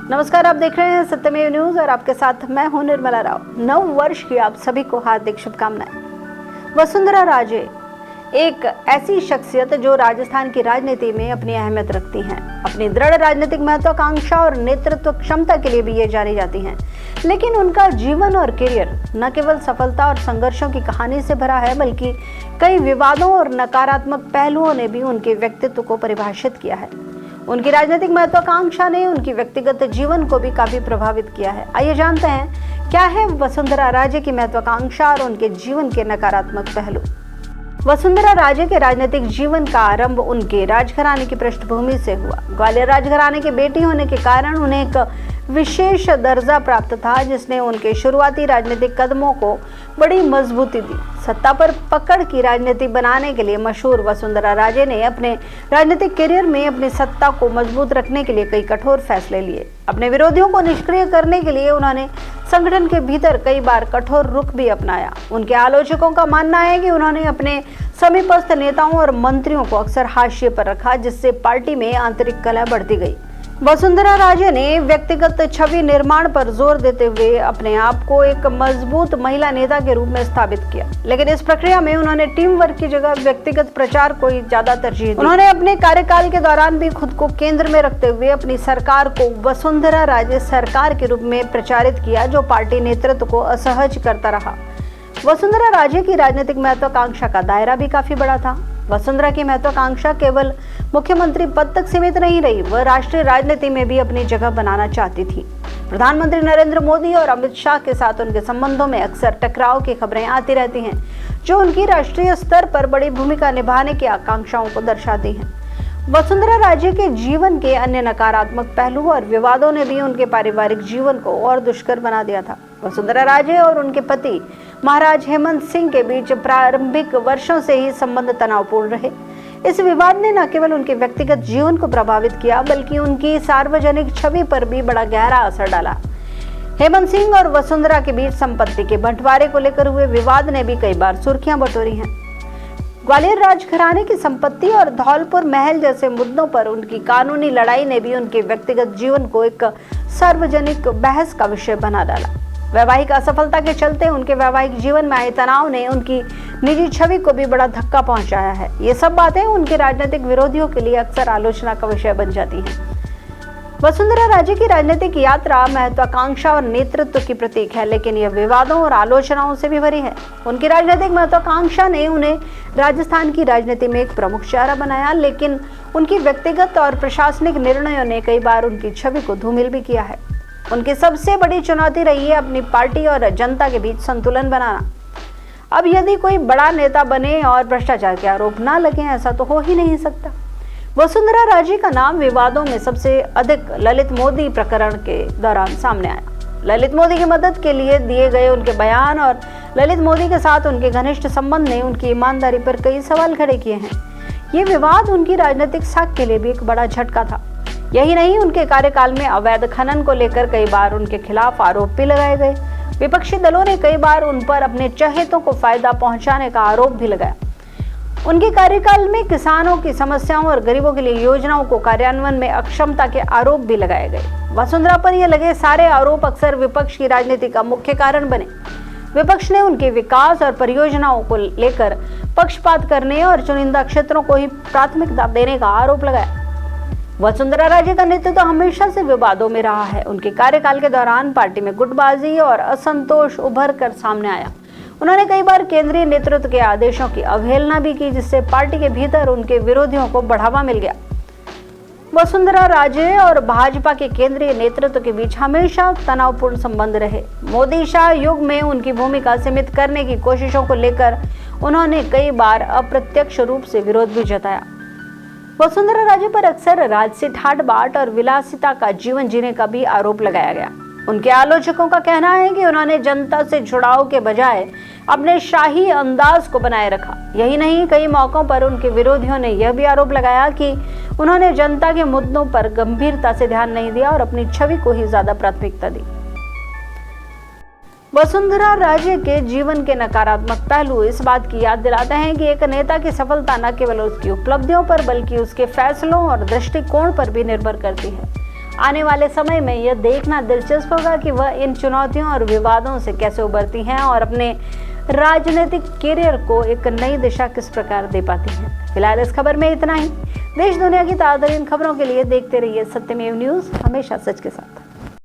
नमस्कार, आप देख रहे हैं सत्यमेव न्यूज और आपके साथ मैं हूं निर्मला राव। नव वर्ष की आप सभी को हार्दिक शुभकामनाएं। वसुंधरा राजे एक ऐसी शख्सियत जो राजस्थान की राजनीति में अपनी अहमियत रखती हैं। अपनी दृढ़ राजनीतिक महत्वाकांक्षा और नेतृत्व क्षमता के लिए भी ये जानी जाती हैं। लेकिन उनका जीवन और करियर न केवल सफलता और संघर्षों की कहानी से भरा है, बल्कि कई विवादों और नकारात्मक पहलुओं ने भी उनके व्यक्तित्व को परिभाषित किया है। उनकी राजनीतिक महत्वाकांक्षा ने उनकी व्यक्तिगत जीवन को भी काफी प्रभावित किया है। आइए जानते हैं क्या है वसुंधरा राजे की महत्वाकांक्षा और उनके जीवन के नकारात्मक पहलू। वसुंधरा राजे के राजनीतिक जीवन का आरंभ उनके राजघराने की पृष्ठभूमि से हुआ। ग्वालियर राजघराने की बेटी होने के कारण उन्हें एक विशेष दर्जा प्राप्त था, जिसने उनके शुरुआती राजनीतिक कदमों को बड़ी मजबूती दी। सत्ता पर पकड़ की राजनीति बनाने के लिए मशहूर वसुंधरा राजे ने अपने राजनीतिक करियर में अपनी सत्ता को मजबूत रखने के लिए कई कठोर फैसले लिए। अपने विरोधियों को निष्क्रिय करने के लिए उन्होंने संगठन के भीतर कई बार कठोर रुख भी अपनाया। उनके आलोचकों का मानना है कि उन्होंने अपने समीपस्थ नेताओं और मंत्रियों को अक्सर हाशिए पर रखा, जिससे पार्टी में आंतरिक कलह बढ़ती गई। वसुंधरा राजे ने व्यक्तिगत छवि निर्माण पर जोर देते हुए अपने आप को एक मजबूत महिला नेता के रूप में स्थापित किया, लेकिन इस प्रक्रिया में उन्होंने टीम वर्क की जगह व्यक्तिगत प्रचार को ही ज्यादा तरजीह दी। उन्होंने अपने कार्यकाल के दौरान भी खुद को केंद्र में रखते हुए अपनी सरकार को वसुंधरा राजे सरकार के रूप में प्रचारित किया, जो पार्टी नेतृत्व को असहज करता रहा। वसुंधरा राजे की राजनीतिक महत्वाकांक्षा का दायरा भी काफी बड़ा था। वसुंधरा की महत्वाकांक्षा केवल मुख्यमंत्री पद तक सीमित नहीं रही, वह राष्ट्रीय राजनीति में भी अपनी जगह बनाना चाहती थी। प्रधानमंत्री नरेंद्र मोदी और अमित शाह के साथ उनके संबंधों में अक्सर टकराव की खबरें आती रहती हैं, जो उनकी राष्ट्रीय स्तर पर बड़ी भूमिका निभाने की आकांक्षाओं को दर्शाती हैं। वसुंधरा राजे के जीवन के अन्य नकारात्मक पहलू और विवादों ने भी उनके पारिवारिक जीवन को और दुष्कर बना दिया था। वसुंधरा राजे और उनके पति महाराज हेमंत सिंह के बीच प्रारंभिक वर्षों से ही संबंध तनावपूर्ण रहे। इस विवाद ने न केवल उनके व्यक्तिगत जीवन को प्रभावित किया, बल्कि उनकी सार्वजनिक छवि पर भी बड़ा गहरा असर डाला। हेमंत सिंह और वसुंधरा के बीच संपत्ति के बंटवारे को लेकर हुए विवाद ने भी कई बार सुर्खियां बटोरी हैं। ग्वालियर राजघराने की संपत्ति और धौलपुर महल जैसे मुद्दों पर उनकी कानूनी लड़ाई ने भी उनके व्यक्तिगत जीवन को एक सार्वजनिक बहस का विषय बना डाला। वैवाहिक असफलता के चलते उनके वैवाहिक जीवन में आए तनाव ने उनकी निजी छवि को भी बड़ा धक्का पहुंचाया है। ये सब बातें उनके राजनीतिक विरोधियों के लिए अक्सर आलोचना का विषय बन जाती हैं। वसुंधरा राजे की राजनीतिक यात्रा महत्वाकांक्षा और नेतृत्व की प्रतीक है, लेकिन यह विवादों और आलोचनाओं से भी भरी है। उनकी राजनीतिक महत्वाकांक्षा ने उन्हें राजस्थान की राजनीति में एक प्रमुख चेहरा बनाया, लेकिन उनकी व्यक्तिगत और प्रशासनिक निर्णयों ने कई बार उनकी छवि को धूमिल भी किया है। उनकी सबसे बड़ी चुनौती रही है अपनी पार्टी और जनता के बीच संतुलन बनाना। अब यदि कोई बड़ा नेता बने और भ्रष्टाचार के आरोप ना लगे, ऐसा तो हो ही नहीं सकता। वसुंधरा राजे का नाम विवादों में सबसे अधिक ललित मोदी प्रकरण के दौरान सामने आया। ललित मोदी की मदद के लिए दिए गए उनके बयान और ललित मोदी के साथ उनके घनिष्ठ संबंध ने उनकी ईमानदारी पर कई सवाल खड़े किए हैं। ये विवाद उनकी राजनीतिक साख के लिए भी एक बड़ा झटका था। यही नहीं, उनके कार्यकाल में अवैध खनन को लेकर कई बार उनके खिलाफ आरोप भी लगाए गए। विपक्षी दलों ने कई बार उन पर अपने चहेतों को फायदा पहुंचाने का आरोप भी लगाया। उनके कार्यकाल में किसानों की समस्याओं और गरीबों के लिए योजनाओं को कार्यान्वयन में अक्षमता के आरोप भी लगाए गए। वसुंधरा पर ये लगे सारे आरोप अक्सर विपक्ष की राजनीति का मुख्य कारण बने। विपक्ष ने उनके विकास और परियोजनाओं को लेकर पक्षपात करने और चुनिंदा क्षेत्रों को ही प्राथमिकता देने का आरोप लगाया। वसुंधरा राजे का नेतृत्व हमेशा से विवादों में रहा है। उनके कार्यकाल के दौरान पार्टी में गुटबाजी और असंतोष उभर कर सामने आया। उन्होंने कई बार केंद्रीय नेतृत्व के आदेशों की अवहेलना भी की, जिससे पार्टी के भीतर उनके विरोधियों को बढ़ावा मिल गया। वसुंधरा राजे और भाजपा के केंद्रीय नेतृत्व के बीच हमेशा तनावपूर्ण संबंध रहे। मोदी शाह युग में उनकी भूमिका सीमित करने की कोशिशों को लेकर उन्होंने कई बार अप्रत्यक्ष रूप से विरोध भी जताया। वसुंधरा राजे पर अक्सर राजसी ठाट बाट और विलासिता का जीवन जीने का भी आरोप लगाया गया। उनके आलोचकों का कहना है कि उन्होंने जनता से जुड़ाव के बजाय अपने शाही अंदाज को बनाए रखा। यही नहीं, कई मौकों पर उनके विरोधियों ने यह भी आरोप लगाया कि उन्होंने जनता के मुद्दों पर गंभीरता से ध्यान नहीं दिया और अपनी छवि को ही ज्यादा प्राथमिकता दी। वसुंधरा राजे के जीवन के नकारात्मक पहलू इस बात की याद दिलाते हैं कि एक नेता की सफलता न केवल उसकी उपलब्धियों पर बल्कि उसके फैसलों और दृष्टिकोण पर भी निर्भर करती है। आने वाले समय में यह देखना दिलचस्प होगा कि वह इन चुनौतियों और विवादों से कैसे उबरती हैं और अपने राजनीतिक करियर को एक नई दिशा किस प्रकार दे पाती हैं। फिलहाल इस खबर में इतना ही। देश दुनिया की ताज़ा खबरों के लिए देखते रहिए सत्यमेव न्यूज़, हमेशा सच के साथ।